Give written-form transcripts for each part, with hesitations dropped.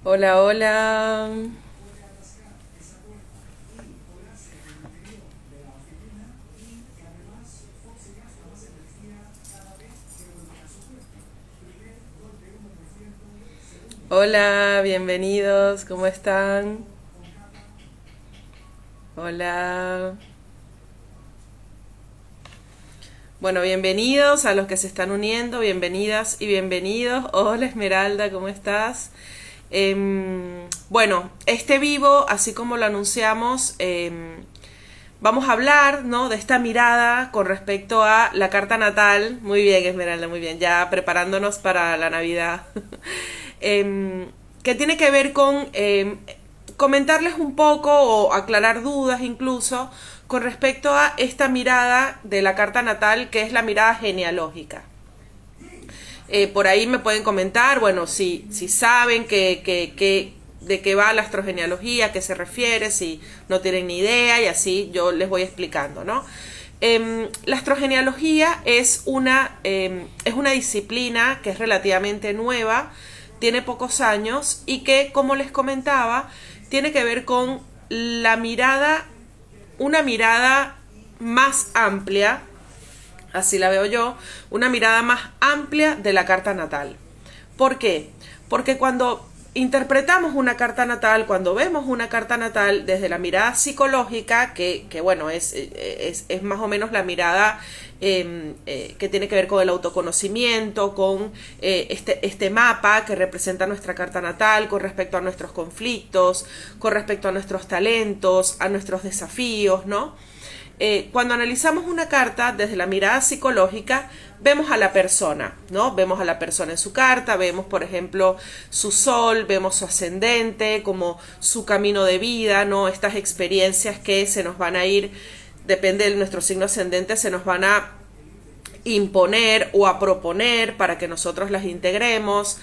Hola, hola. Hola, bienvenidos, ¿cómo están? Hola. Bueno, bienvenidos a los que se están uniendo, bienvenidas y bienvenidos. Hola Esmeralda, ¿cómo estás? Bueno, este vivo, así como lo anunciamos, vamos a hablar, ¿no? De esta mirada con respecto a la carta natal. Muy bien, Esmeralda, muy bien. Ya preparándonos para la Navidad. Que tiene que ver con comentarles un poco o aclarar dudas incluso con respecto a esta mirada de la carta natal, que es la mirada genealógica. Por ahí me pueden comentar, bueno, si saben de qué va la astrogenealogía, a qué se refiere, si no tienen ni idea, y así yo les voy explicando, ¿no? La astrogenealogía es una disciplina que es relativamente nueva, tiene pocos años y que, como les comentaba, tiene que ver con la mirada, una mirada más amplia, así la veo yo, una mirada más amplia de la carta natal. ¿Por qué? Porque cuando interpretamos una carta natal, cuando vemos una carta natal desde la mirada psicológica, que bueno, es más o menos la mirada que tiene que ver con el autoconocimiento, con este mapa que representa nuestra carta natal con respecto a nuestros conflictos, con respecto a nuestros talentos, a nuestros desafíos, ¿no? Cuando analizamos una carta desde la mirada psicológica, vemos a la persona, ¿no? Vemos a la persona en su carta, vemos, por ejemplo, su sol, vemos su ascendente, como su camino de vida, ¿no? Estas experiencias que se nos van a ir, depende de nuestro signo ascendente, se nos van a imponer o a proponer para que nosotros las integremos,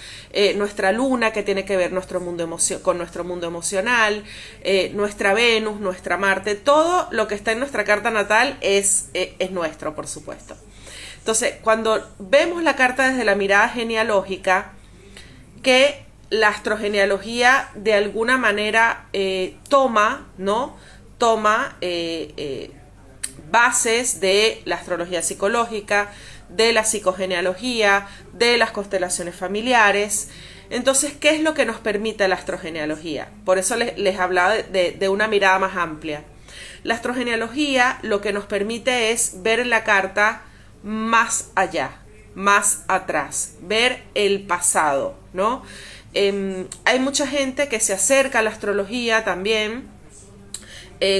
nuestra luna que tiene que ver con nuestro mundo emocional, nuestra Venus, nuestra Marte, todo lo que está en nuestra carta natal es nuestro, por supuesto. Entonces, cuando vemos la carta desde la mirada genealógica, que la astrogenealogía de alguna manera toma, ¿no? Toma bases de la astrología psicológica, de la psicogenealogía, de las constelaciones familiares. Entonces, ¿qué es lo que nos permite la astrogenealogía? Por eso les hablaba de una mirada más amplia. La astrogenealogía lo que nos permite es ver en la carta más allá, más atrás, ver el pasado, ¿no? Hay mucha gente que se acerca a la astrología también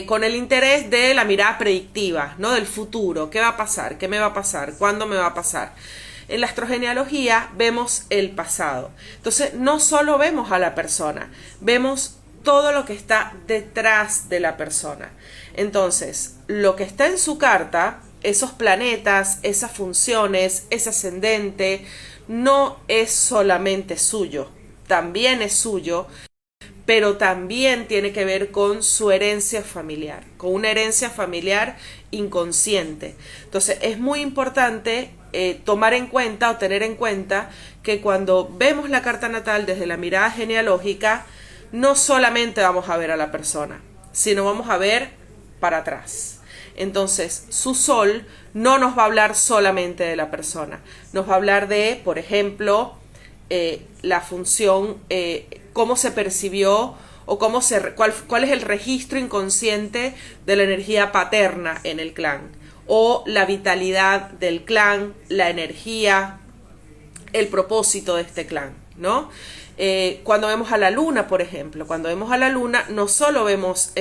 con el interés de la mirada predictiva, ¿no? Del futuro, ¿qué va a pasar? ¿Qué me va a pasar? ¿Cuándo me va a pasar? En la astrogenealogía vemos el pasado. Entonces, no solo vemos a la persona, vemos todo lo que está detrás de la persona. Entonces, lo que está en su carta, esos planetas, esas funciones, ese ascendente, no es solamente suyo, también es suyo, pero también tiene que ver con su herencia familiar, con una herencia familiar inconsciente. Entonces es muy importante tomar en cuenta o tener en cuenta que cuando vemos la carta natal desde la mirada genealógica, no solamente vamos a ver a la persona, sino vamos a ver para atrás. Entonces, su sol no nos va a hablar solamente de la persona, nos va a hablar de, por ejemplo, la función, cómo se percibió o cuál es el registro inconsciente de la energía paterna en el clan, o la vitalidad del clan, la energía, el propósito de este clan, ¿no? Cuando vemos a la luna, por ejemplo, cuando vemos a la luna, no solo vemos,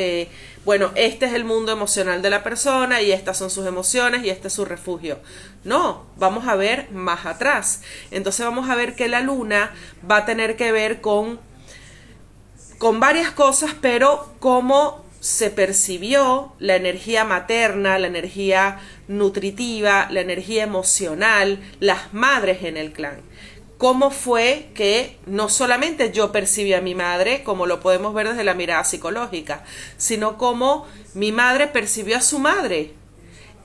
bueno, este es el mundo emocional de la persona y estas son sus emociones y este es su refugio. No, vamos a ver más atrás. Entonces vamos a ver que la luna va a tener que ver con varias cosas, pero cómo se percibió la energía materna, la energía nutritiva, la energía emocional, las madres en el clan. Cómo fue que no solamente yo percibí a mi madre, como lo podemos ver desde la mirada psicológica, sino cómo mi madre percibió a su madre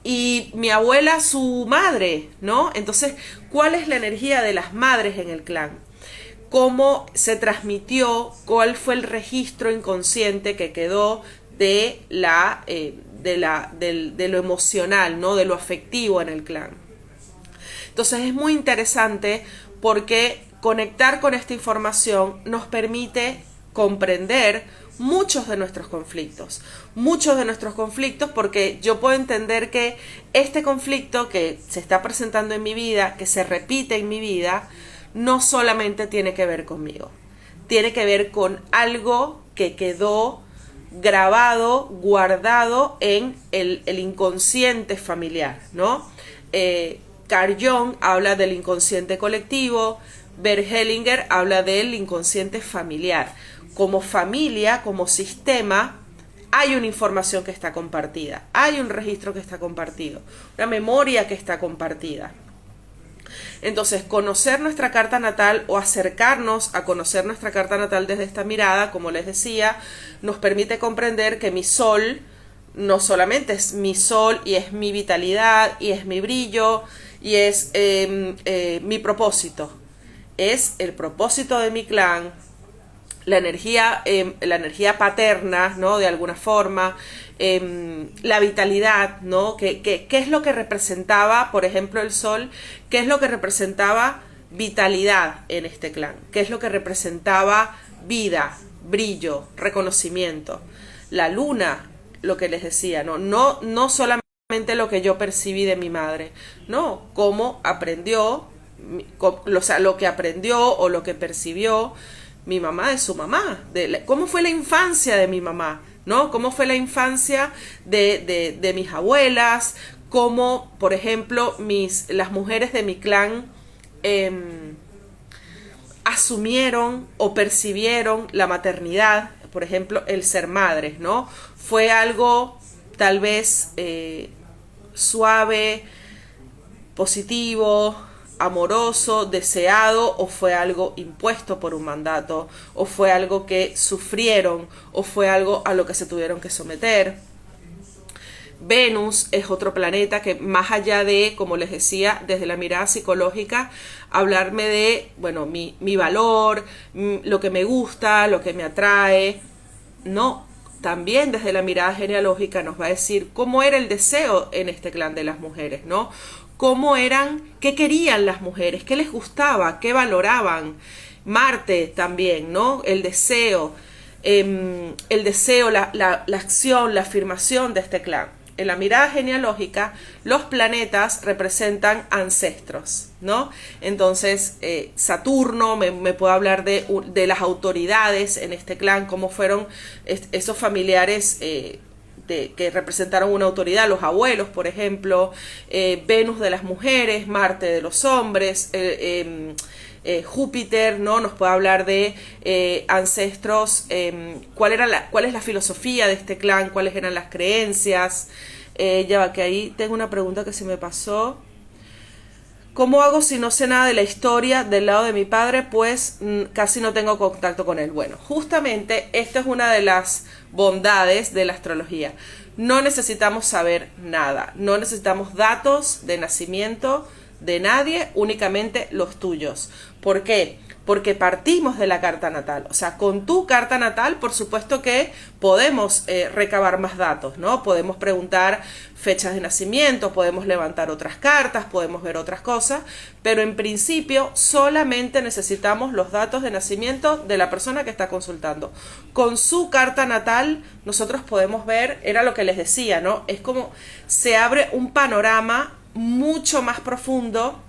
y mi abuela a su madre, ¿no? Entonces, ¿cuál es la energía de las madres en el clan? cómo se transmitió, cuál fue el registro inconsciente que quedó de lo emocional, ¿no? De lo afectivo en el clan. Entonces es muy interesante porque conectar con esta información nos permite comprender muchos de nuestros conflictos, porque yo puedo entender que este conflicto que se está presentando en mi vida, que se repite en mi vida, no solamente tiene que ver conmigo, tiene que ver con algo que quedó grabado, guardado en el inconsciente familiar, ¿no? Carl Jung habla del inconsciente colectivo, Bert Hellinger habla del inconsciente familiar. Como familia, como sistema, hay una información que está compartida, hay un registro que está compartido, una memoria que está compartida. Entonces, conocer nuestra carta natal o acercarnos a conocer nuestra carta natal desde esta mirada, como les decía, nos permite comprender que mi sol no solamente es mi sol y es mi vitalidad y es mi brillo y es mi propósito, es el propósito de mi clan, la energía paterna, ¿no? De alguna forma, la vitalidad, ¿no? ¿Qué es lo que representaba, por ejemplo, el sol? ¿Qué es lo que representaba vitalidad en este clan? ¿Qué es lo que representaba vida, brillo, reconocimiento? La luna, lo que les decía, no solamente lo que yo percibí de mi madre, no, cómo aprendió, o sea, lo que aprendió o lo que percibió mi mamá de su mamá, cómo fue la infancia de mi mamá, ¿no? Cómo fue la infancia de mis abuelas, cómo, por ejemplo, las mujeres de mi clan asumieron o percibieron la maternidad, por ejemplo, el ser madres, ¿no? Fue algo tal vez suave, positivo, amoroso, deseado, o fue algo impuesto por un mandato, o fue algo que sufrieron, o fue algo a lo que se tuvieron que someter. Venus es otro planeta que, más allá de, como les decía, desde la mirada psicológica, hablarme de, bueno, mi valor, lo que me gusta, lo que me atrae, no, también desde la mirada genealógica nos va a decir cómo era el deseo en este clan de las mujeres, ¿no? Cómo eran, qué querían las mujeres, qué les gustaba, qué valoraban. Marte también, ¿no? El deseo, la acción, la afirmación de este clan. En la mirada genealógica, los planetas representan ancestros, ¿no? Entonces, Saturno me puede hablar de las autoridades en este clan, cómo fueron esos familiares que representaron una autoridad, los abuelos, por ejemplo, Venus de las mujeres, Marte de los hombres, Júpiter, ¿no? Nos puede hablar de ancestros, cuál es la filosofía de este clan, cuáles eran las creencias. Ya va, que ahí tengo una pregunta que se me pasó. ¿Cómo hago si no sé nada de la historia del lado de mi padre? Pues casi no tengo contacto con él. Bueno, justamente esta es una de las bondades de la astrología. No necesitamos saber nada, no necesitamos datos de nacimiento de nadie, únicamente los tuyos. ¿Por qué? Porque partimos de la carta natal. O sea, con tu carta natal, por supuesto que podemos recabar más datos, ¿no? Podemos preguntar fechas de nacimiento, podemos levantar otras cartas, podemos ver otras cosas, pero en principio solamente necesitamos los datos de nacimiento de la persona que está consultando. Con su carta natal nosotros podemos ver, era lo que les decía, ¿no? Es como se abre un panorama mucho más profundo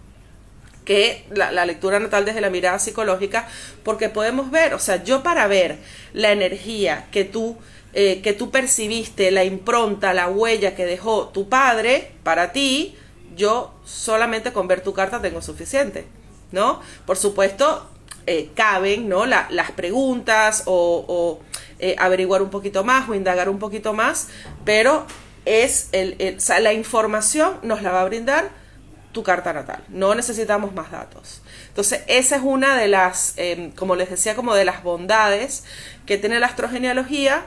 que la lectura natal desde la mirada psicológica, porque podemos ver, o sea, yo para ver la energía que tú percibiste, la impronta, la huella que dejó tu padre para ti, yo solamente con ver tu carta tengo suficiente, ¿no? Por supuesto, caben, ¿no? Las preguntas o averiguar un poquito más o indagar un poquito más, pero o sea, la información nos la va a brindar tu carta natal, no necesitamos más datos. Entonces esa es una de las, como les decía, como de las bondades que tiene la astrogenealogía,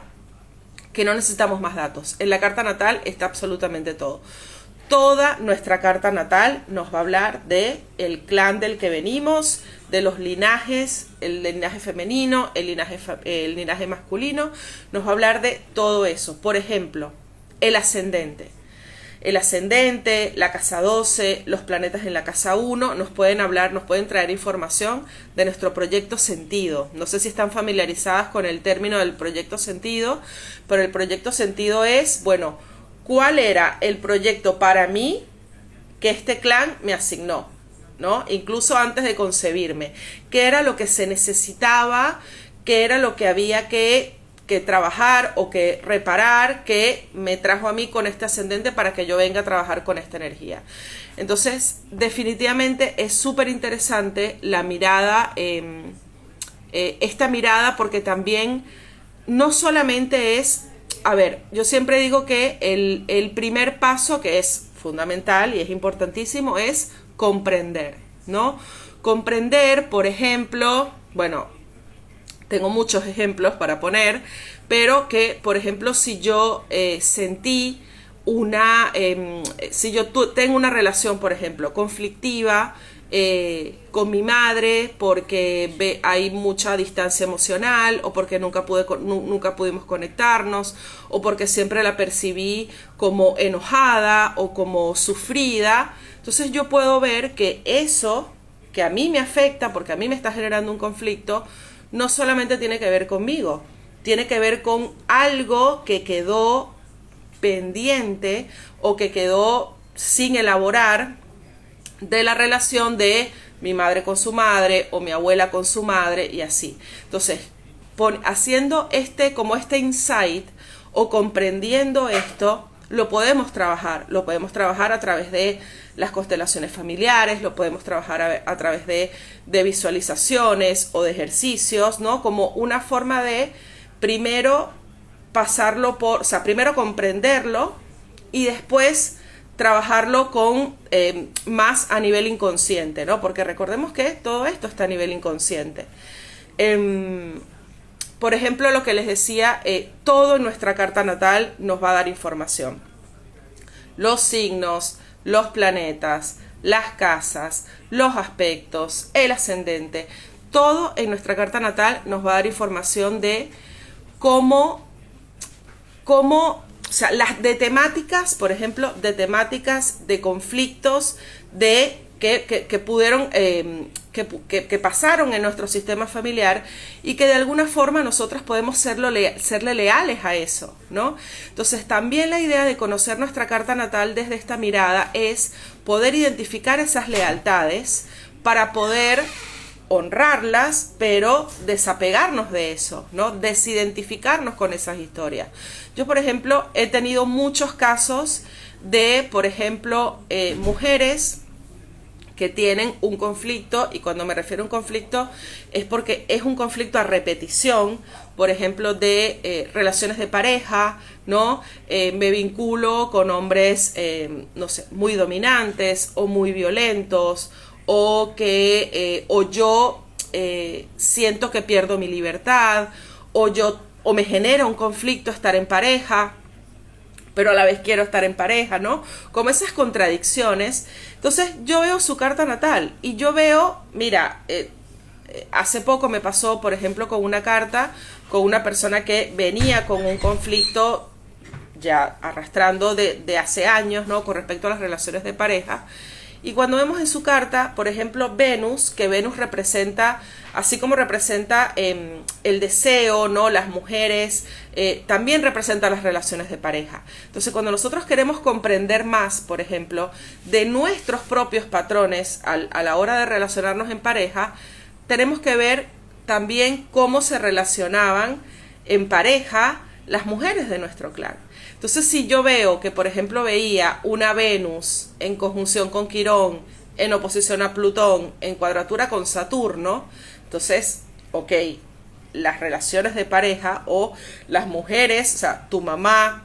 que no necesitamos más datos. En la carta natal está absolutamente todo. Toda nuestra carta natal nos va a hablar de el clan del que venimos, de los linajes, el linaje femenino, el linaje masculino, nos va a hablar de todo eso. Por ejemplo, el ascendente. El ascendente, la casa 12, los planetas en la casa 1 nos pueden hablar, nos pueden traer información de nuestro proyecto sentido. No sé si están familiarizadas con el término del proyecto sentido, pero el proyecto sentido es, bueno, ¿cuál era el proyecto para mí que este clan me asignó? ¿No? Incluso antes de concebirme. ¿Qué era lo que se necesitaba? ¿Qué era lo que había que trabajar o que reparar, que me trajo a mí con este ascendente para que yo venga a trabajar con esta energía? Entonces, definitivamente es súper interesante la mirada, esta mirada, porque también no solamente es, a ver, yo siempre digo que el primer paso, que es fundamental y es importantísimo, es comprender, ¿no? Comprender, por ejemplo, bueno, tengo muchos ejemplos para poner, pero que, por ejemplo, si yo sentí si yo tengo una relación, por ejemplo, conflictiva con mi madre porque hay mucha distancia emocional, o porque nunca pudimos conectarnos, o porque siempre la percibí como enojada o como sufrida, entonces yo puedo ver que eso que a mí me afecta, porque a mí me está generando un conflicto, no solamente tiene que ver conmigo, tiene que ver con algo que quedó pendiente o que quedó sin elaborar de la relación de mi madre con su madre o mi abuela con su madre, y así. Entonces, haciendo este insight o comprendiendo esto, lo podemos trabajar a través de las constelaciones familiares, lo podemos trabajar a través de visualizaciones o de ejercicios, ¿no? Como una forma de primero primero comprenderlo y después trabajarlo con más a nivel inconsciente, ¿no? Porque recordemos que todo esto está a nivel inconsciente. Por ejemplo, lo que les decía, todo en nuestra carta natal nos va a dar información. Los signos, los planetas, las casas, los aspectos, el ascendente, todo en nuestra carta natal nos va a dar información de cómo o sea, de temáticas, por ejemplo, de temáticas, de conflictos, que pudieron, que pasaron en nuestro sistema familiar, y que de alguna forma nosotros podemos serle leales a eso, ¿no? Entonces, también la idea de conocer nuestra carta natal desde esta mirada es poder identificar esas lealtades para poder honrarlas, pero desapegarnos de eso, ¿no? Desidentificarnos con esas historias. Yo, por ejemplo, he tenido muchos casos de, por ejemplo, mujeres que tienen un conflicto, y cuando me refiero a un conflicto es porque es un conflicto a repetición, por ejemplo, de relaciones de pareja, ¿no? Me vinculo con hombres, no sé, muy dominantes o muy violentos, o yo siento que pierdo mi libertad, o me genera un conflicto estar en pareja, pero a la vez quiero estar en pareja, ¿no? Como esas contradicciones. Entonces yo veo su carta natal y yo veo, mira, hace poco me pasó, por ejemplo, con una carta, con una persona que venía con un conflicto ya arrastrando de hace años, ¿no? Con respecto a las relaciones de pareja. Y cuando vemos en su carta, por ejemplo, Venus, que Venus representa, así como representa el deseo, ¿no? Las mujeres, también representa las relaciones de pareja. Entonces, cuando nosotros queremos comprender más, por ejemplo, de nuestros propios patrones a la hora de relacionarnos en pareja, tenemos que ver también cómo se relacionaban en pareja las mujeres de nuestro clan. Entonces, si yo veo que, por ejemplo, veía una Venus en conjunción con Quirón, en oposición a Plutón, en cuadratura con Saturno, entonces, ok, las relaciones de pareja o las mujeres, o sea, tu mamá,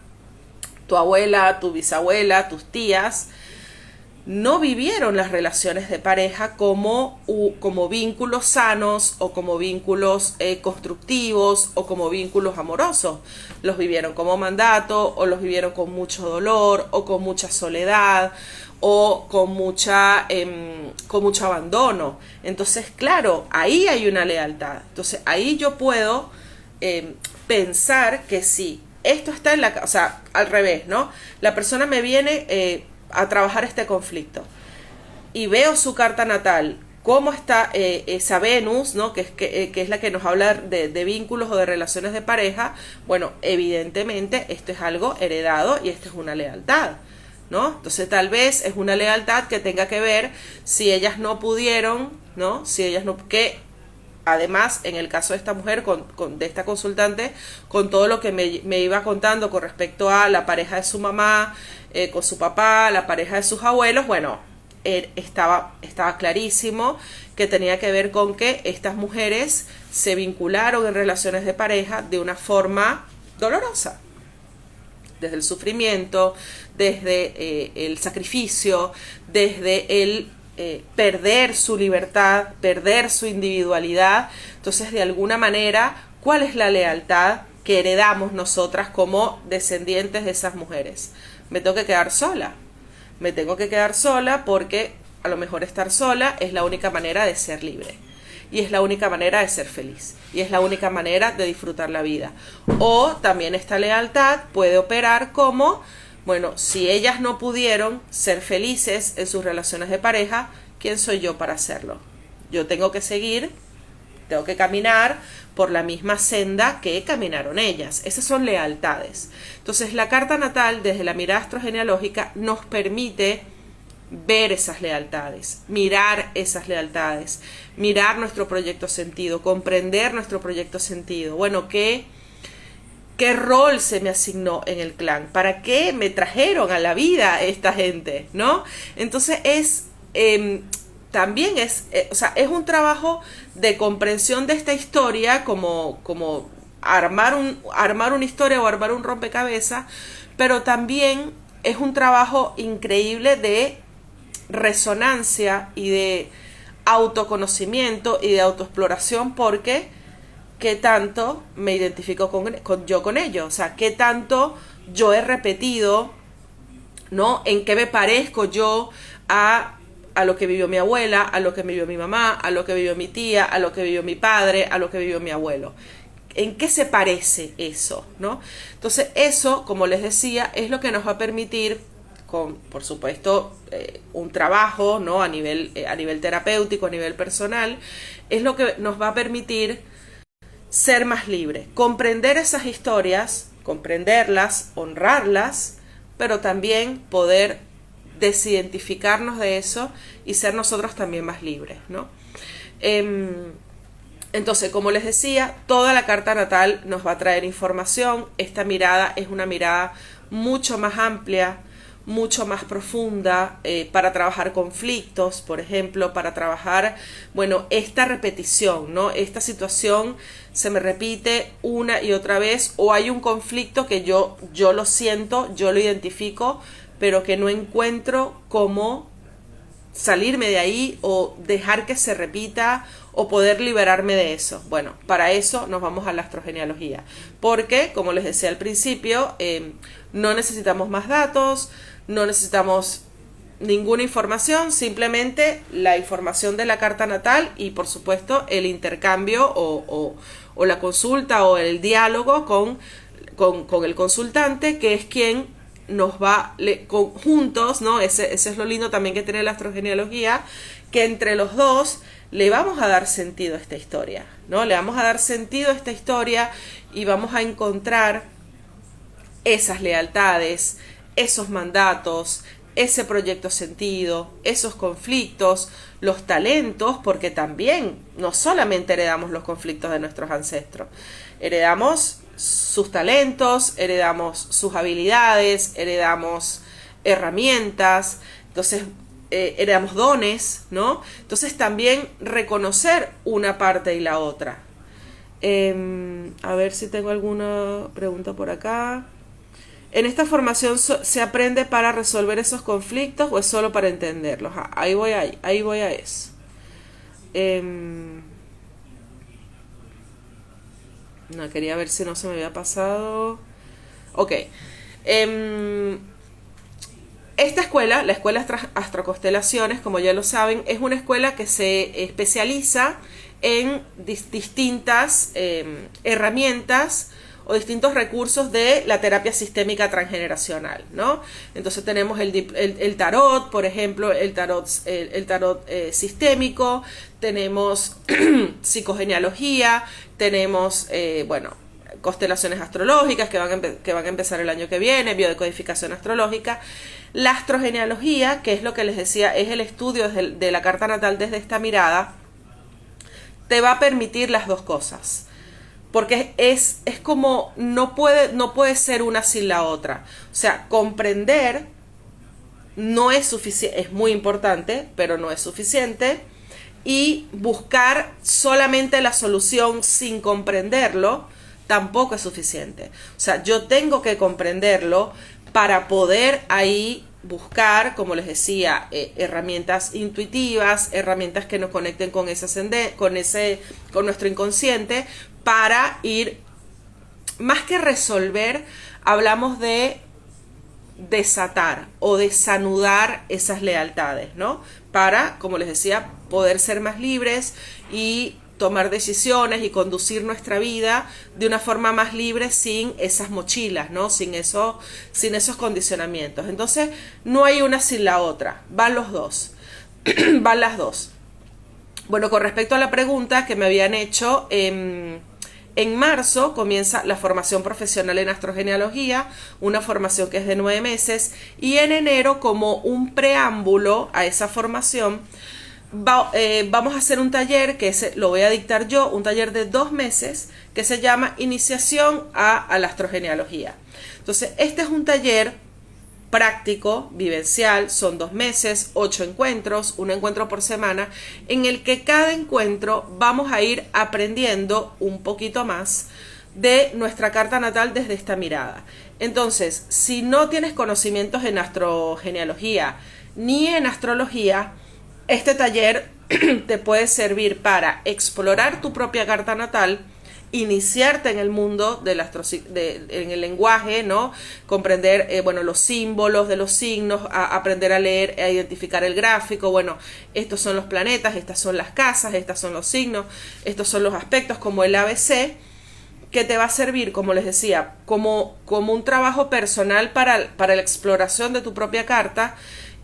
tu abuela, tu bisabuela, tus tías, no vivieron las relaciones de pareja como vínculos sanos o como vínculos constructivos o como vínculos amorosos. Los vivieron como mandato, o los vivieron con mucho dolor o con mucha soledad o con mucho abandono. Entonces, claro, ahí hay una lealtad. Entonces, ahí yo puedo pensar que sí, esto está en o sea, al revés, ¿no? La persona me viene a trabajar este conflicto y veo su carta natal, cómo está esa Venus, ¿no? Que es la que nos habla de vínculos o de relaciones de pareja. Bueno, evidentemente esto es algo heredado y esto es una lealtad, ¿no? Entonces tal vez es una lealtad que tenga que ver si ellas no pudieron, ¿no? Si ellas no, que además en el caso de esta mujer, de esta consultante, con todo lo que me iba contando con respecto a la pareja de su mamá, con su papá, la pareja de sus abuelos, bueno, estaba clarísimo que tenía que ver con que estas mujeres se vincularon en relaciones de pareja de una forma dolorosa, desde el sufrimiento, desde el sacrificio, desde el perder su libertad, perder su individualidad. Entonces, de alguna manera, ¿cuál es la lealtad que heredamos nosotras como descendientes de esas mujeres? Me tengo que quedar sola. Me tengo que quedar sola porque a lo mejor estar sola es la única manera de ser libre. Y es la única manera de ser feliz. Y es la única manera de disfrutar la vida. O también esta lealtad puede operar como, bueno, si ellas no pudieron ser felices en sus relaciones de pareja, ¿quién soy yo para hacerlo? Yo tengo que seguir, tengo que caminar por la misma senda que caminaron ellas. Esas son lealtades. Entonces, la carta natal, desde la mirada astrogenealógica, nos permite ver esas lealtades, mirar esas lealtades, mirar nuestro proyecto sentido, comprender nuestro proyecto sentido. Bueno, ¿qué rol se me asignó en el clan? ¿Para qué me trajeron a la vida esta gente? ¿No? Entonces también es un trabajo de comprensión de esta historia, como armar una historia o armar un rompecabezas, pero también es un trabajo increíble de resonancia y de autoconocimiento y de autoexploración, porque qué tanto me identifico con ello, o sea, qué tanto yo he repetido, ¿no? En qué me parezco yo a lo que vivió mi abuela, a lo que vivió mi mamá, a lo que vivió mi tía, a lo que vivió mi padre, a lo que vivió mi abuelo. ¿En qué se parece eso, ¿no? Entonces eso, como les decía, es lo que nos va a permitir, con, por supuesto, un trabajo, ¿no? a nivel terapéutico, a nivel personal, es lo que nos va a permitir ser más libre, comprender esas historias, comprenderlas, honrarlas, pero también poder desidentificarnos de eso y ser nosotros también más libres, ¿no? Entonces, como les decía, toda la carta natal nos va a traer información. Esta mirada es una mirada mucho más amplia, mucho más profunda, para trabajar conflictos, por ejemplo, para trabajar, bueno, esta repetición, ¿no? Esta situación se me repite una y otra vez, o hay un conflicto que yo lo siento, yo lo identifico, pero que no encuentro cómo salirme de ahí o dejar que se repita o poder liberarme de eso. Bueno, para eso nos vamos a la astrogenealogía, porque, como les decía al principio, no necesitamos más datos, no necesitamos ninguna información, simplemente la información de la carta natal y, por supuesto, el intercambio o la consulta o el diálogo con el consultante, que es quien nos va juntos, ¿no? Ese es lo lindo también que tiene la astrogenealogía, que entre los dos le vamos a dar sentido a esta historia, ¿no? Le vamos a dar sentido a esta historia y vamos a encontrar esas lealtades, esos mandatos, ese proyecto sentido, esos conflictos, los talentos, porque también no solamente heredamos los conflictos de nuestros ancestros, heredamos sus talentos, heredamos sus habilidades, heredamos herramientas, entonces heredamos dones, ¿no? Entonces también reconocer una parte y la otra. A ver si tengo alguna pregunta por acá. ¿En esta formación se aprende para resolver esos conflictos o es solo para entenderlos? Ahí voy a eso. No, quería ver si no se me había pasado. Ok. Esta escuela, la Escuela Astroconstelaciones, como ya lo saben, es una escuela que se especializa en distintas herramientas o distintos recursos de la terapia sistémica transgeneracional, ¿no? Entonces tenemos el tarot, por ejemplo, el tarot sistémico, tenemos psicogenealogía, tenemos, constelaciones astrológicas que van a empezar el año que viene, biodecodificación astrológica. La astrogenealogía, que es lo que les decía, es el estudio de la carta natal desde esta mirada, te va a permitir las dos cosas. Porque es como, no puede ser una sin la otra. O sea, comprender no es suficiente, es muy importante, pero no es suficiente. Y buscar solamente la solución sin comprenderlo tampoco es suficiente. O sea, yo tengo que comprenderlo para poder ahí buscar, como les decía, herramientas intuitivas, herramientas que nos conecten con con nuestro inconsciente, para ir, más que resolver, hablamos de desatar o desanudar esas lealtades, ¿no? Para, como les decía, poder ser más libres y tomar decisiones y conducir nuestra vida de una forma más libre, sin esas mochilas, ¿no? Sin esos condicionamientos. Entonces, no hay una sin la otra, van los dos. Van las dos. Bueno, con respecto a la pregunta que me habían hecho, en marzo comienza la formación profesional en astrogenealogía, una formación que es de 9 meses, y en enero, como un preámbulo a esa formación, vamos a hacer un taller que lo voy a dictar yo, un taller de 2 meses que se llama Iniciación a la Astrogenealogía. Entonces, este es un taller práctico, vivencial, son 2 meses, 8 encuentros, un encuentro por semana, en el que cada encuentro vamos a ir aprendiendo un poquito más de nuestra carta natal desde esta mirada. Entonces, si no tienes conocimientos en astrogenealogía ni en astrología, este taller te puede servir para explorar tu propia carta natal, iniciarte en el mundo en el lenguaje, ¿no? Comprender, los símbolos de los signos, aprender a leer, a identificar el gráfico. Bueno, estos son los planetas, estas son las casas, estos son los signos, estos son los aspectos, como el ABC, que te va a servir, como les decía, como un trabajo personal para la exploración de tu propia carta.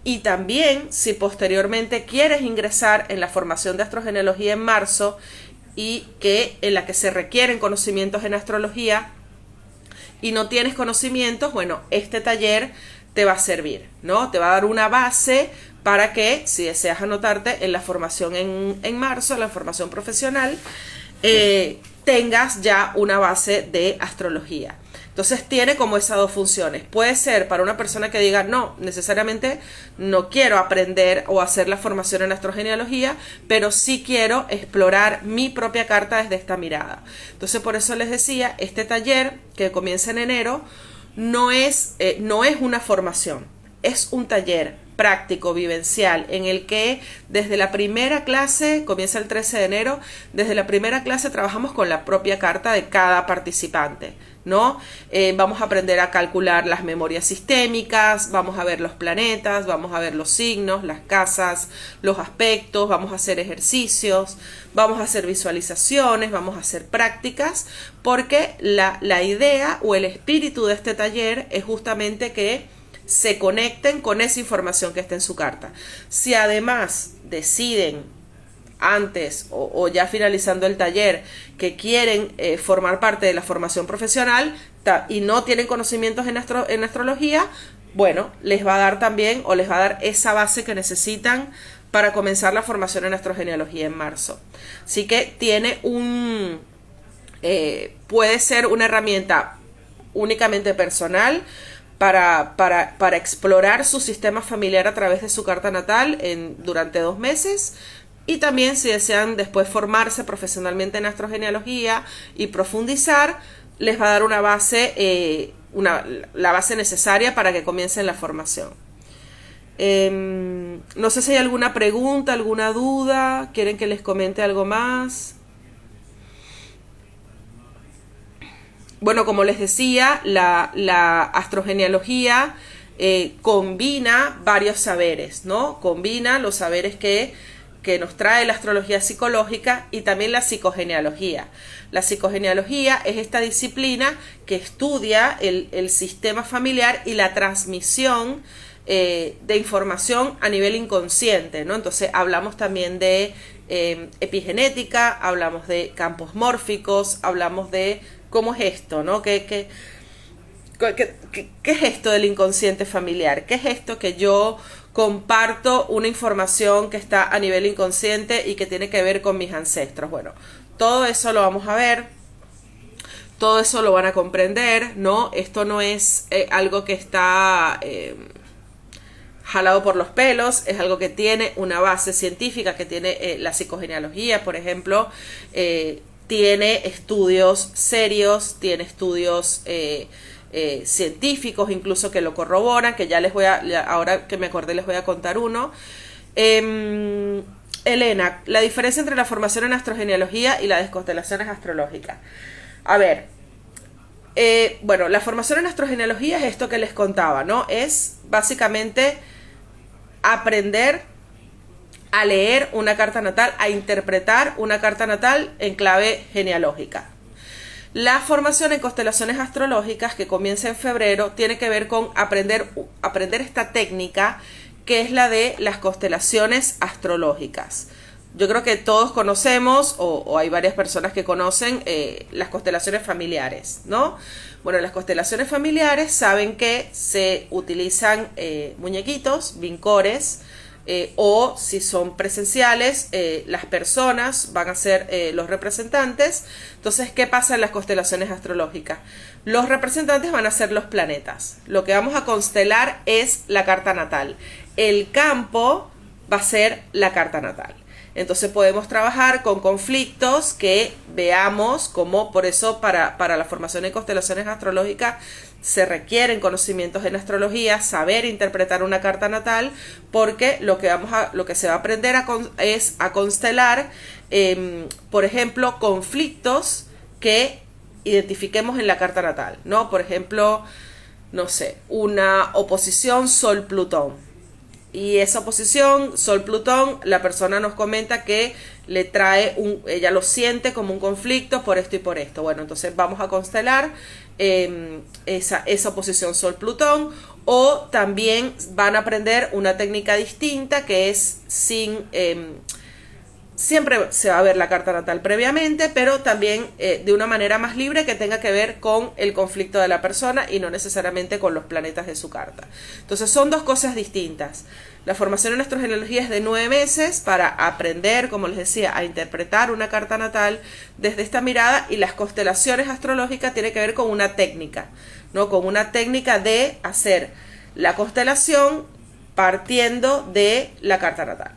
Y también, si posteriormente quieres ingresar en la formación de astrogenealogía en marzo, y en la que se requieren conocimientos en astrología y no tienes conocimientos, bueno, este taller te va a servir, ¿no? Te va a dar una base para que, si deseas anotarte en la formación en marzo, la formación profesional, tengas ya una base de astrología. Entonces tiene como esas dos funciones. Puede ser para una persona que diga, no, necesariamente no quiero aprender o hacer la formación en astrogenealogía, pero sí quiero explorar mi propia carta desde esta mirada. Entonces, por eso les decía, este taller que comienza en enero no es una formación, es un taller práctico, vivencial, en el que desde la primera clase, comienza el 13 de enero, desde la primera clase trabajamos con la propia carta de cada participante, ¿no? Vamos a aprender a calcular las memorias sistémicas, vamos a ver los planetas, vamos a ver los signos, las casas, los aspectos, vamos a hacer ejercicios, vamos a hacer visualizaciones, vamos a hacer prácticas, porque la idea o el espíritu de este taller es justamente que se conecten con esa información que está en su carta. Si además deciden antes o ya finalizando el taller que quieren formar parte de la formación profesional y no tienen conocimientos en astrología, bueno, les va a dar también, o les va a dar esa base que necesitan para comenzar la formación en astrogenealogía en marzo. Así que tiene puede ser una herramienta únicamente personal para explorar su sistema familiar a través de su carta natal durante 2 meses. Y también, si desean después formarse profesionalmente en astrogenealogía y profundizar, les va a dar una base la base necesaria para que comiencen la formación. No sé si hay alguna pregunta, alguna duda, quieren que les comente algo más. Bueno, como les decía, la astrogenealogía combina varios saberes, ¿no? Combina los saberes que nos trae la astrología psicológica y también la psicogenealogía. La psicogenealogía es esta disciplina que estudia el sistema familiar y la transmisión de información a nivel inconsciente, ¿no? Entonces hablamos también de epigenética, hablamos de campos mórficos, hablamos de cómo es esto, ¿no? ¿Qué es esto del inconsciente familiar? ¿Qué es esto que yo comparto una información que está a nivel inconsciente y que tiene que ver con mis ancestros? Bueno, todo eso lo vamos a ver, todo eso lo van a comprender, ¿no? Esto no es algo que está jalado por los pelos, es algo que tiene una base científica, que tiene la psicogenealogía, por ejemplo, tiene estudios serios, tiene estudios científicos incluso que lo corroboran, que ya ahora que me acordé les voy a contar uno. Elena, la diferencia entre la formación en astrogenealogía y la de constelaciones astrológicas. A ver, bueno, la formación en astrogenealogía es esto que les contaba, ¿no? Es básicamente aprender a leer una carta natal, a interpretar una carta natal en clave genealógica. La formación en constelaciones astrológicas, que comienza en febrero, tiene que ver con aprender esta técnica, que es la de las constelaciones astrológicas. Yo creo que todos conocemos, o hay varias personas que conocen, las constelaciones familiares, ¿no? Bueno, las constelaciones familiares saben que se utilizan muñequitos, vincores, o si son presenciales, las personas van a ser los representantes. Entonces, ¿qué pasa en las constelaciones astrológicas? Los representantes van a ser los planetas. Lo que vamos a constelar es la carta natal. El campo va a ser la carta natal. Entonces podemos trabajar con conflictos que veamos como, por eso para la formación en constelaciones astrológicas se requieren conocimientos en astrología, saber interpretar una carta natal, porque lo que se va a aprender es a constelar, por ejemplo, conflictos que identifiquemos en la carta natal, ¿no? Por ejemplo, no sé, una oposición Sol-Plutón. Y esa oposición Sol-Plutón, la persona nos comenta que le trae ella lo siente como un conflicto por esto y por esto. Bueno, entonces vamos a constelar esa oposición Sol-Plutón, o también van a aprender una técnica distinta que es siempre se va a ver la carta natal previamente, pero también de una manera más libre, que tenga que ver con el conflicto de la persona y no necesariamente con los planetas de su carta. Entonces son dos cosas distintas. La formación en astrogenealogía es de 9 meses para aprender, como les decía, a interpretar una carta natal desde esta mirada, y las constelaciones astrológicas tiene que ver con una técnica, ¿no? Con una técnica de hacer la constelación partiendo de la carta natal.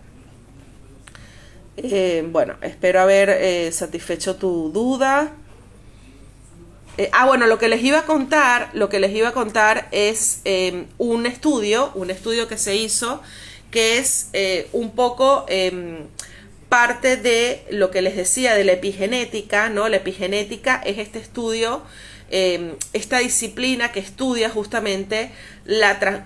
Bueno, espero haber satisfecho tu duda. Bueno, lo que les iba a contar es un estudio que se hizo, que es un poco parte de lo que les decía de la epigenética, ¿no? La epigenética es este estudio, esta disciplina que estudia justamente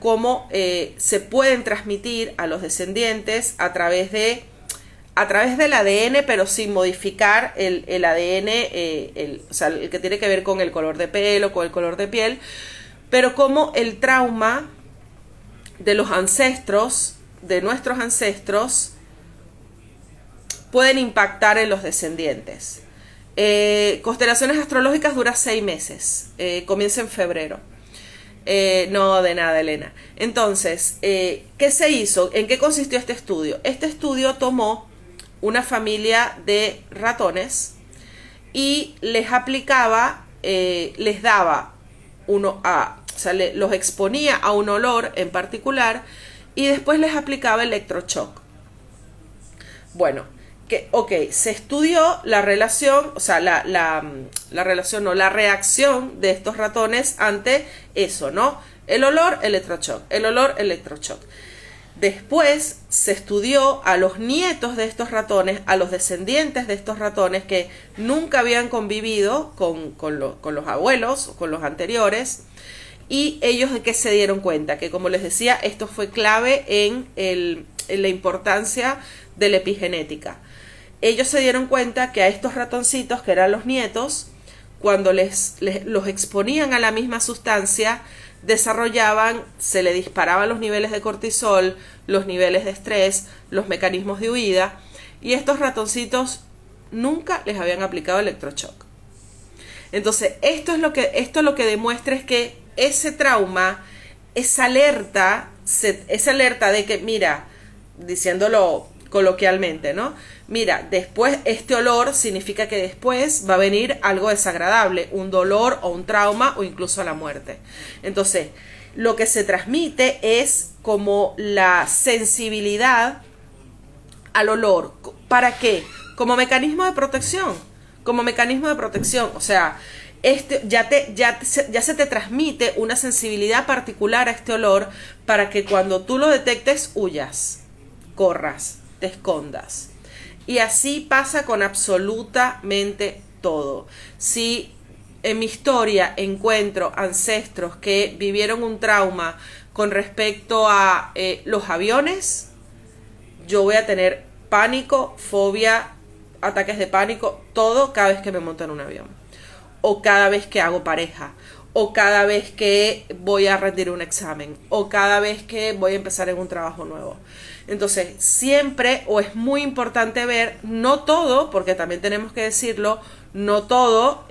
cómo se pueden transmitir a los descendientes a través del ADN, pero sin modificar el ADN, o sea, el que tiene que ver con el color de pelo, con el color de piel, pero como el trauma de los ancestros, de nuestros ancestros, pueden impactar en los descendientes. Constelaciones astrológicas dura 6 meses, comienza en febrero. No, de nada, Elena. Entonces, ¿qué se hizo? ¿En qué consistió este estudio? Este estudio tomó una familia de ratones y les aplicaba, les daba los exponía a un olor en particular y después les aplicaba electroshock. Bueno, se estudió la relación, o sea, la relación, no, la reacción de estos ratones ante eso, ¿no? El olor, electroshock, el olor, electroshock. Después se estudió a los nietos de estos ratones, a los descendientes de estos ratones que nunca habían convivido con los abuelos o con los anteriores, y ellos de que se dieron cuenta que, como les decía, esto fue clave en la importancia de la epigenética. Ellos se dieron cuenta que a estos ratoncitos, que eran los nietos, cuando los exponían a la misma sustancia, se le disparaban los niveles de cortisol, los niveles de estrés, los mecanismos de huida, y estos ratoncitos nunca les habían aplicado electroshock. Entonces, esto lo que demuestra es que ese trauma, esa alerta de que, mira, diciéndolo coloquialmente, ¿no? Mira, después este olor significa que después va a venir algo desagradable, un dolor o un trauma o incluso la muerte. Entonces, lo que se transmite es como la sensibilidad al olor. ¿Para qué? Como mecanismo de protección. O sea, ya se te transmite una sensibilidad particular a este olor para que cuando tú lo detectes huyas, corras, te escondas. Y así pasa con absolutamente todo. Si en mi historia encuentro ancestros que vivieron un trauma con respecto a los aviones, yo voy a tener pánico, fobia, ataques de pánico, todo cada vez que me monto en un avión, o cada vez que hago pareja, o cada vez que voy a rendir un examen, o cada vez que voy a empezar en un trabajo nuevo. Entonces, siempre, o es muy importante ver, no todo, porque también tenemos que decirlo, no todo,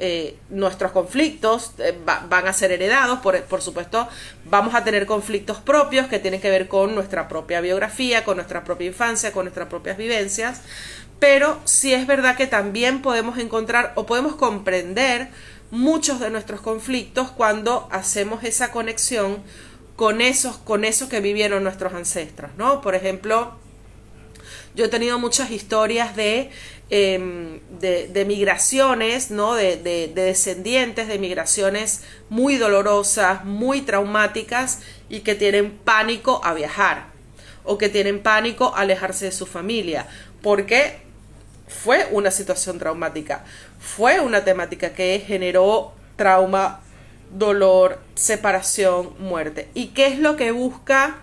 nuestros conflictos van a ser heredados, por supuesto, vamos a tener conflictos propios que tienen que ver con nuestra propia biografía, con nuestra propia infancia, con nuestras propias vivencias, pero sí es verdad que también podemos encontrar o podemos comprender muchos de nuestros conflictos cuando hacemos esa conexión con eso que vivieron nuestros ancestros, ¿no? Por ejemplo, yo he tenido muchas historias de migraciones, ¿no? De descendientes de migraciones muy dolorosas, muy traumáticas y que tienen pánico a viajar o que tienen pánico a alejarse de su familia, porque fue una situación traumática, fue una temática que generó trauma, dolor, separación, muerte. ¿Y qué es lo que busca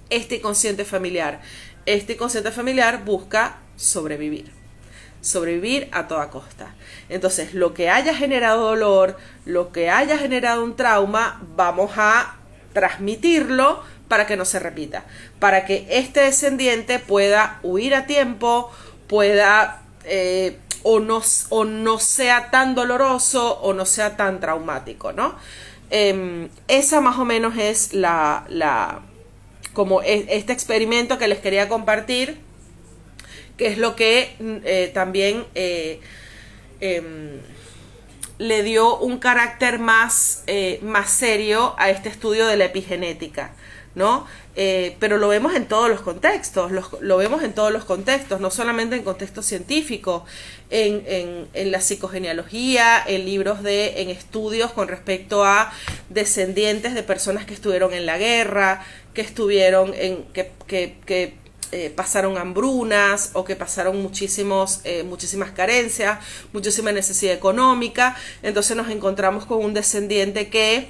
este inconsciente familiar? Este inconsciente familiar busca sobrevivir a toda costa. Entonces, lo que haya generado dolor, lo que haya generado un trauma, vamos a transmitirlo para que no se repita, para que este descendiente pueda huir a tiempo, pueda o no sea tan doloroso o no sea tan traumático, ¿no? Esa más o menos es como este experimento que les quería compartir, que es lo que también le dio un carácter más serio a este estudio de la epigenética, ¿no? Pero lo vemos en todos los contextos, lo vemos en todos los contextos, no solamente en contexto científico, en la psicogenealogía, en libros en estudios con respecto a descendientes de personas que estuvieron en la guerra, que estuvieron que pasaron hambrunas o que pasaron muchísimas carencias, muchísima necesidad económica. Entonces nos encontramos con un descendiente que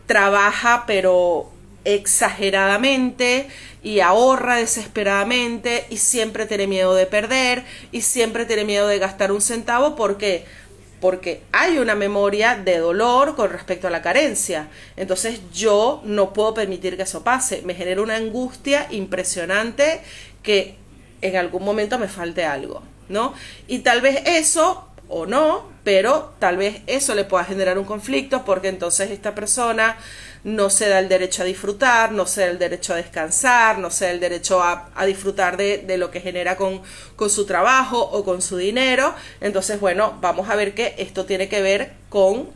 trabaja pero exageradamente y ahorra desesperadamente y siempre tiene miedo de perder y siempre tiene miedo de gastar un centavo. ¿Por qué? Porque hay una memoria de dolor con respecto a la carencia. Entonces yo no puedo permitir que eso pase. Me genera una angustia impresionante que en algún momento me falte algo, ¿no? Y tal vez eso, o no, pero tal vez eso le pueda generar un conflicto, porque entonces esta persona no se da el derecho a disfrutar, no se da el derecho a descansar, no se da el derecho a disfrutar de lo que genera con su trabajo o con su dinero. Entonces, bueno, vamos a ver que esto tiene que ver con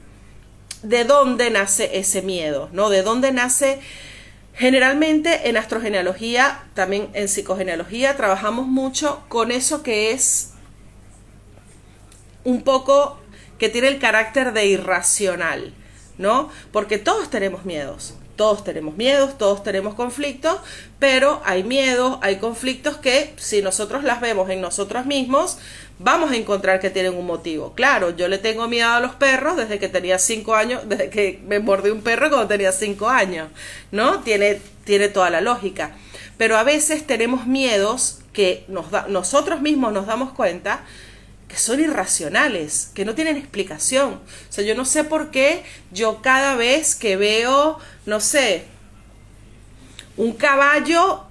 de dónde nace ese miedo, ¿no? De dónde nace Generalmente en astrogenealogía, también en psicogenealogía, trabajamos mucho con eso que es un poco, que tiene el carácter de irracional, ¿no? Porque todos tenemos miedos, todos tenemos conflictos, pero hay miedos, hay conflictos que si nosotros las vemos en nosotros mismos, vamos a encontrar que tienen un motivo. Claro, yo le tengo miedo a los perros desde que tenía 5 años, desde que me mordí un perro cuando tenía 5 años, ¿no? Tiene toda la lógica. Pero a veces tenemos miedos que nosotros mismos nos damos cuenta que son irracionales, que no tienen explicación. O sea, yo no sé por qué yo cada vez que veo, no sé, un caballo,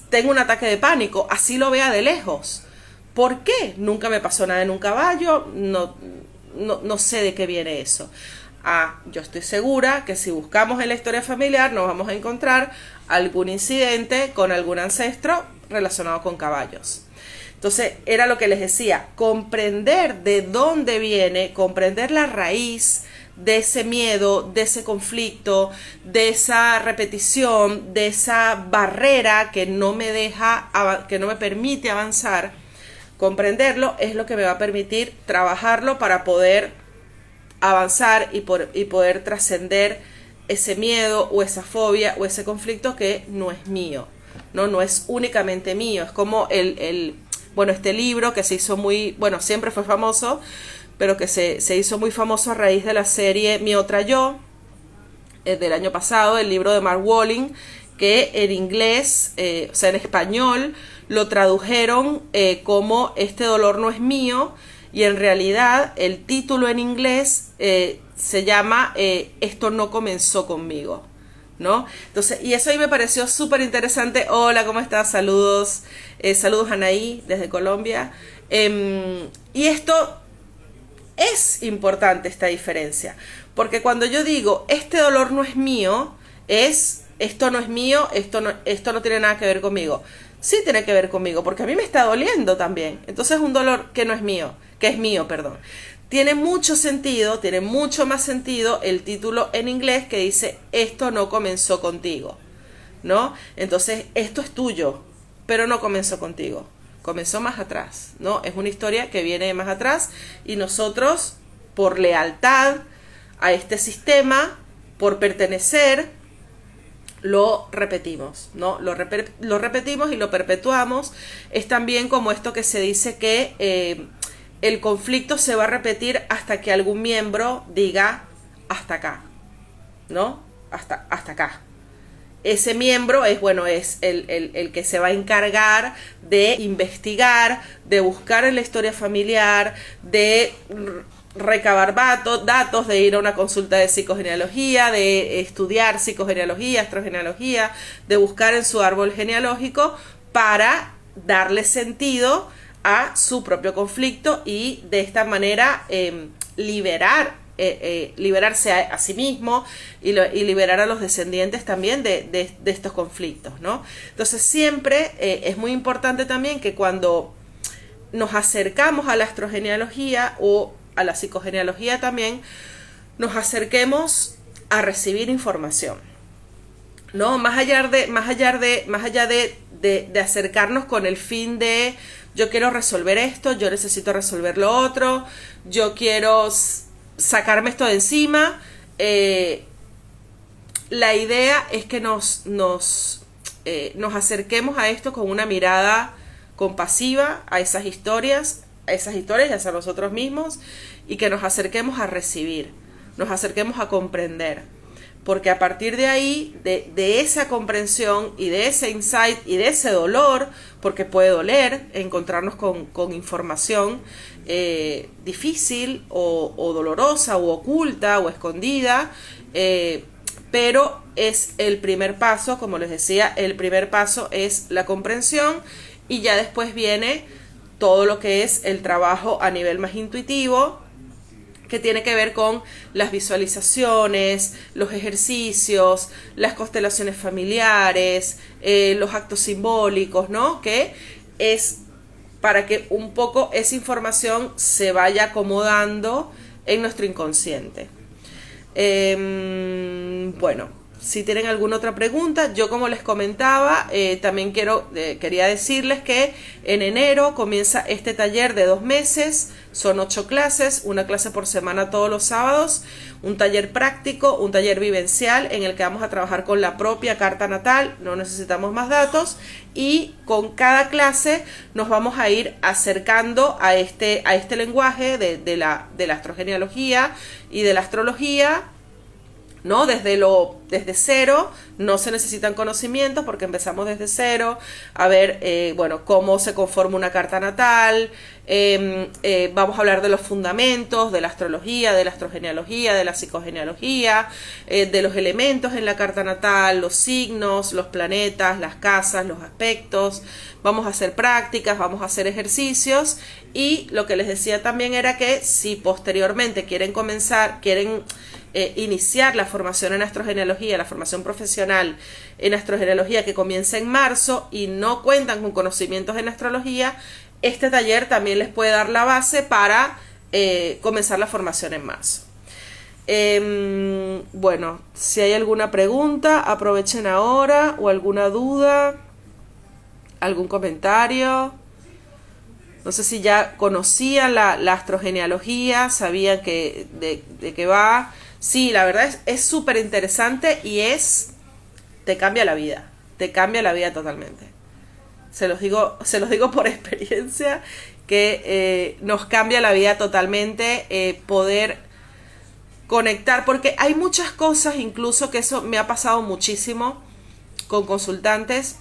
tengo un ataque de pánico, así lo vea de lejos. ¿Por qué? Nunca me pasó nada en un caballo, no sé de qué viene eso. Yo estoy segura que si buscamos en la historia familiar nos vamos a encontrar algún incidente con algún ancestro relacionado con caballos. Entonces, era lo que les decía, comprender de dónde viene, comprender la raíz de ese miedo, de ese conflicto, de esa repetición, de esa barrera que no me permite avanzar. Comprenderlo es lo que me va a permitir trabajarlo para poder avanzar y poder trascender ese miedo o esa fobia o ese conflicto que no es mío, no es únicamente mío. Es como este libro que se hizo siempre fue famoso, pero que se hizo muy famoso a raíz de la serie Mi Otra Yo, del año pasado, el libro de Mark Walling, que en inglés, en español, lo tradujeron como Este dolor no es mío, y en realidad el título en inglés se llama Esto no comenzó conmigo, ¿no? Entonces, y eso ahí me pareció súper interesante. Hola, ¿cómo estás? Saludos, saludos Anaí desde Colombia. Y esto es importante, esta diferencia, porque cuando yo digo este dolor no es mío, esto no es mío, esto no tiene nada que ver conmigo. Sí tiene que ver conmigo, porque a mí me está doliendo también. Entonces es un dolor que no es mío, que es mío, perdón. Tiene mucho sentido, tiene mucho más sentido el título en inglés que dice esto no comenzó contigo, ¿no? Entonces esto es tuyo, pero no comenzó contigo, comenzó más atrás, ¿no? Es una historia que viene más atrás y nosotros, por lealtad a este sistema, por pertenecer, lo repetimos, ¿no? Lo repetimos y lo perpetuamos. Es también como esto que se dice que el conflicto se va a repetir hasta que algún miembro diga hasta acá, ¿no? Hasta acá. Ese miembro es el que se va a encargar de investigar, de buscar en la historia familiar, de recabar datos, de ir a una consulta de psicogenealogía, de estudiar psicogenealogía, astrogenealogía, de buscar en su árbol genealógico para darle sentido a su propio conflicto y de esta manera liberarse a sí mismo y liberar a los descendientes también de estos conflictos, ¿no? Entonces siempre es muy importante también que cuando nos acercamos a la astrogenealogía o a la psicogenealogía también, nos acerquemos a recibir información, ¿no? Más allá de acercarnos con el fin de yo quiero resolver esto, yo necesito resolver lo otro, yo quiero sacarme esto de encima. La idea es que nos acerquemos a esto con una mirada compasiva a esas historias y hacia nosotros mismos, y que nos acerquemos a recibir, nos acerquemos a comprender, porque a partir de ahí, de esa comprensión y de ese insight y de ese dolor, porque puede doler encontrarnos con información difícil o dolorosa o oculta o escondida, pero es el primer paso, como les decía, el primer paso es la comprensión, y ya después viene todo lo que es el trabajo a nivel más intuitivo, que tiene que ver con las visualizaciones, los ejercicios, las constelaciones familiares, los actos simbólicos, ¿no? Que es para que un poco esa información se vaya acomodando en nuestro inconsciente. si tienen alguna otra pregunta. Yo, como les comentaba, también quería decirles que en enero comienza este taller de 2 meses. Son 8 clases, una clase por semana todos los sábados, un taller práctico, un taller vivencial en el que vamos a trabajar con la propia carta natal, no necesitamos más datos, y con cada clase nos vamos a ir acercando a este lenguaje de la astrogenealogía y de la astrología, ¿no? Desde cero, no se necesitan conocimientos porque empezamos desde cero a ver, cómo se conforma una carta natal. Vamos a hablar de los fundamentos de la astrología, de la astrogenealogía, de la psicogenealogía, de los elementos en la carta natal, los signos, los planetas, las casas, los aspectos. Vamos a hacer prácticas, vamos a hacer ejercicios, y lo que les decía también era que si posteriormente quieren iniciar la formación en astrogenealogía, la formación profesional en astrogenealogía, que comienza en marzo, y no cuentan con conocimientos en astrología, este taller también les puede dar la base para comenzar la formación en marzo. Bueno, si hay alguna pregunta, aprovechen ahora, o alguna duda, algún comentario. No sé si ya conocían la astrogenealogía, sabían de qué va. Sí, la verdad es súper interesante y te cambia la vida totalmente. Se los digo por experiencia que nos cambia la vida totalmente poder conectar, porque hay muchas cosas, incluso que eso me ha pasado muchísimo con consultantes.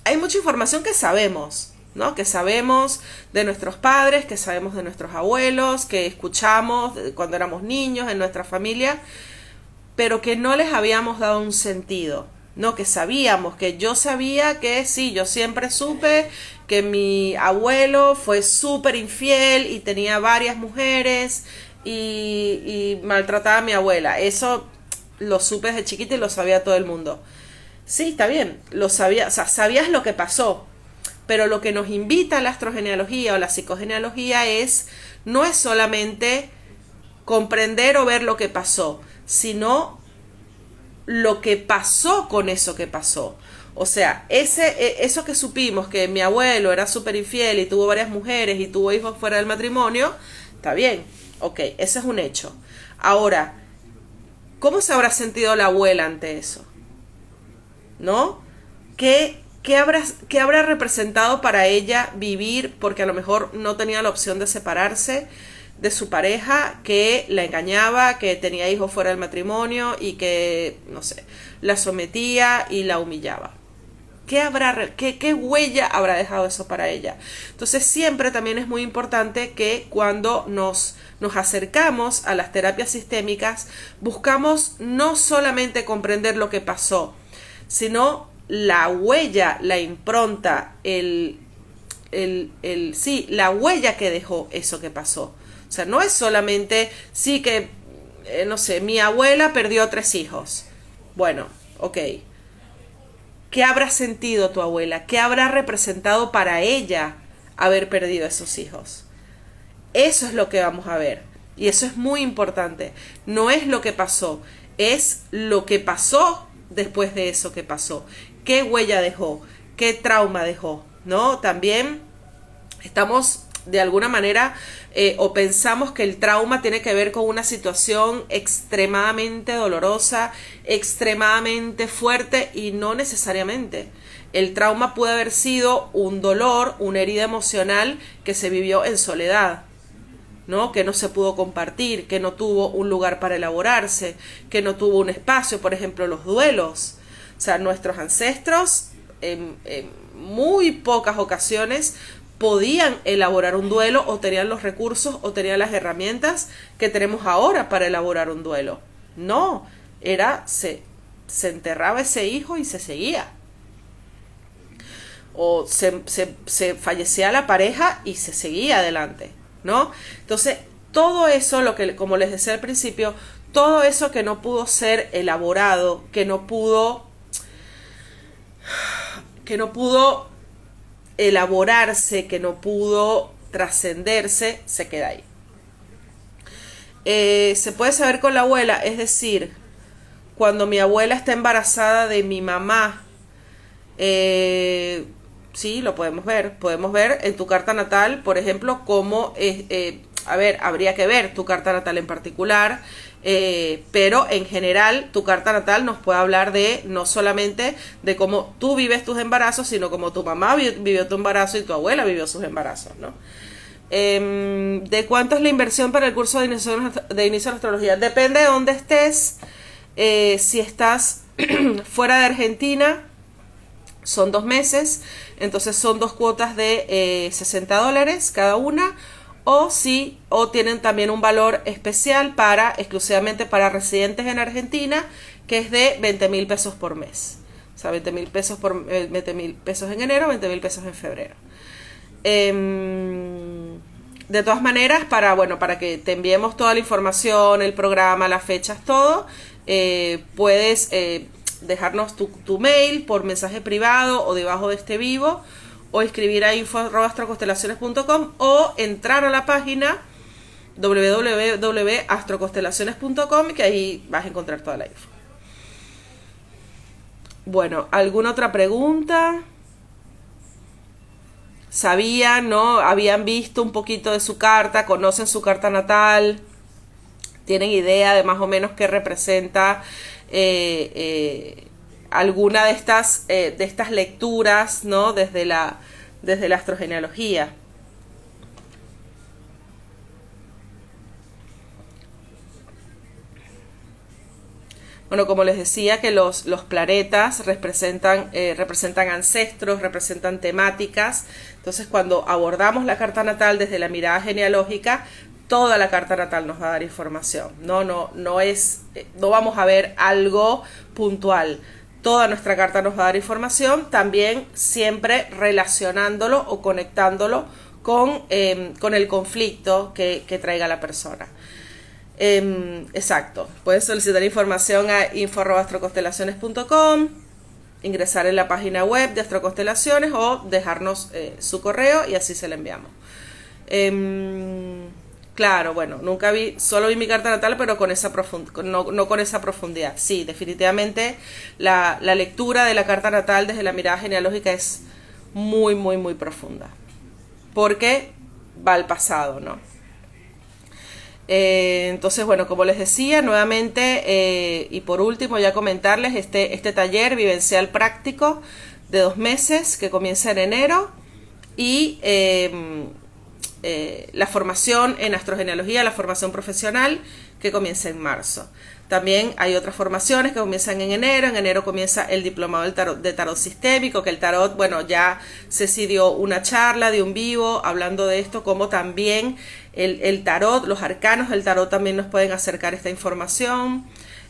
Hay mucha información que sabemos, ¿no? Que sabemos de nuestros padres, que sabemos de nuestros abuelos, que escuchamos cuando éramos niños en nuestra familia, pero que no les habíamos dado un sentido, ¿no? Que yo sabía que sí, yo siempre supe que mi abuelo fue súper infiel y tenía varias mujeres y maltrataba a mi abuela. Eso lo supe desde chiquita y lo sabía todo el mundo. Sí, está bien, lo sabía, o sea, sabías lo que pasó. Pero lo que nos invita a la astrogenealogía o la psicogenealogía no es solamente comprender o ver lo que pasó, sino lo que pasó con eso que pasó. O sea, eso que supimos, que mi abuelo era súper infiel y tuvo varias mujeres y tuvo hijos fuera del matrimonio, está bien, ok, ese es un hecho. Ahora, ¿cómo se habrá sentido la abuela ante eso? ¿No? ¿Qué habrá representado para ella vivir, porque a lo mejor no tenía la opción de separarse de su pareja, que la engañaba, que tenía hijos fuera del matrimonio y que, no sé, la sometía y la humillaba? ¿Qué huella habrá dejado eso para ella? Entonces siempre también es muy importante que cuando nos acercamos a las terapias sistémicas, buscamos no solamente comprender lo que pasó, sino la huella, la impronta, la huella que dejó eso que pasó. O sea, no es solamente, sí que, no sé, mi abuela perdió 3 hijos. Bueno, ok. ¿Qué habrá sentido tu abuela? ¿Qué habrá representado para ella haber perdido esos hijos? Eso es lo que vamos a ver. Y eso es muy importante. No es lo que pasó, es lo que pasó después de eso que pasó. ¿Qué huella dejó? ¿Qué trauma dejó? ¿No? También estamos de alguna manera o pensamos que el trauma tiene que ver con una situación extremadamente dolorosa, extremadamente fuerte, y no necesariamente. El trauma puede haber sido un dolor, una herida emocional que se vivió en soledad, ¿no? Que no se pudo compartir, que no tuvo un lugar para elaborarse, que no tuvo un espacio, por ejemplo, los duelos. O sea, nuestros ancestros en muy pocas ocasiones podían elaborar un duelo, o tenían los recursos o tenían las herramientas que tenemos ahora para elaborar un duelo. No, se enterraba ese hijo y se seguía. O se fallecía la pareja y se seguía adelante, ¿no? Entonces, todo eso, como les decía al principio, todo eso que no pudo ser elaborado, que no pudo elaborarse, que no pudo trascenderse, se queda ahí. Se puede saber con la abuela, es decir, cuando mi abuela está embarazada de mi mamá, sí, lo podemos ver. Podemos ver en tu carta natal, por ejemplo, cómo a ver, habría que ver tu carta natal en particular, pero en general tu carta natal nos puede hablar de no solamente de cómo tú vives tus embarazos, sino cómo tu mamá vivió tu embarazo y tu abuela vivió sus embarazos, ¿no? ¿De cuánto es la inversión para el curso de inicio de astrología? Depende de dónde estés. Si estás fuera de Argentina, son 2 meses, entonces son 2 cuotas de $60 cada una, o tienen también un valor especial exclusivamente para residentes en Argentina, que es de 20.000 pesos por mes. O sea, 20.000 pesos 20.000 pesos en enero, 20.000 pesos en febrero. De todas maneras, para que te enviemos toda la información, el programa, las fechas, todo, puedes dejarnos tu mail por mensaje privado o debajo de este vivo, o escribir a info@astroconstelaciones.com, o entrar a la página www.astroconstelaciones.com, que ahí vas a encontrar toda la info. Bueno, ¿alguna otra pregunta? ¿Sabían, no? ¿Habían visto un poquito de su carta? ¿Conocen su carta natal? ¿Tienen idea de más o menos qué representa alguna de estas lecturas, ¿no? Desde la astrogenealogía? Bueno, como les decía, que los planetas representan ancestros, representan temáticas. Entonces, cuando abordamos la carta natal desde la mirada genealógica, toda la carta natal nos va a dar información. No vamos a ver algo puntual. Toda nuestra carta nos va a dar información, también siempre relacionándolo o conectándolo con el conflicto que traiga la persona. Exacto, puedes solicitar información a info@astroconstelaciones.com, ingresar en la página web de Astroconstelaciones o dejarnos su correo y así se la enviamos. Claro, bueno, solo vi mi carta natal, pero con esa no con esa profundidad. Sí, definitivamente la lectura de la carta natal desde la mirada genealógica es muy, muy, muy profunda, porque va al pasado, ¿no? Entonces, bueno, como les decía, nuevamente, y por último ya comentarles este taller vivencial práctico de 2 meses que comienza en enero, y la formación en astrogenealogía, la formación profesional, que comienza en marzo. También hay otras formaciones que comienzan en enero comienza el diplomado de tarot sistémico, que el tarot, bueno, ya se dio una charla de un vivo hablando de esto, como también el tarot, los arcanos del tarot también nos pueden acercar esta información.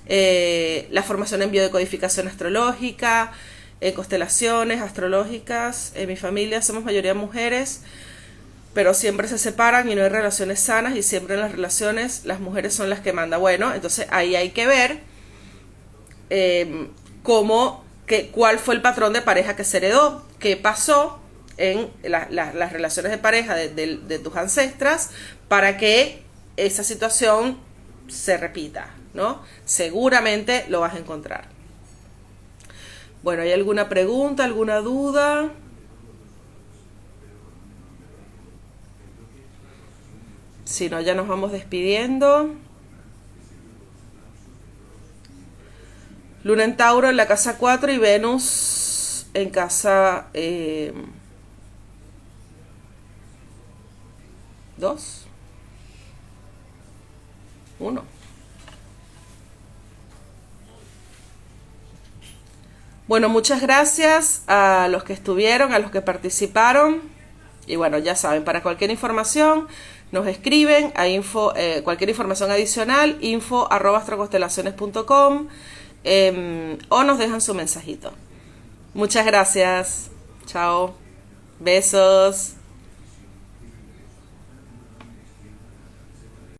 La formación en biodecodificación astrológica, constelaciones astrológicas. En mi familia somos mayoría mujeres, pero siempre se separan y no hay relaciones sanas, y siempre en las relaciones las mujeres son las que mandan. Bueno, entonces ahí hay que ver cuál fue el patrón de pareja que se heredó, qué pasó en las relaciones de pareja de tus ancestras para que esa situación se repita, ¿no? Seguramente lo vas a encontrar. Bueno, ¿hay alguna pregunta, alguna duda? Si no, ya nos vamos despidiendo. Luna en Tauro en la casa 4 y Venus en casa 2. 1. Bueno, muchas gracias a los que estuvieron, a los que participaron. Y bueno, ya saben, para cualquier información nos escriben a cualquier información adicional, info@astroconstelaciones.com, o nos dejan su mensajito. Muchas gracias. Chao. Besos.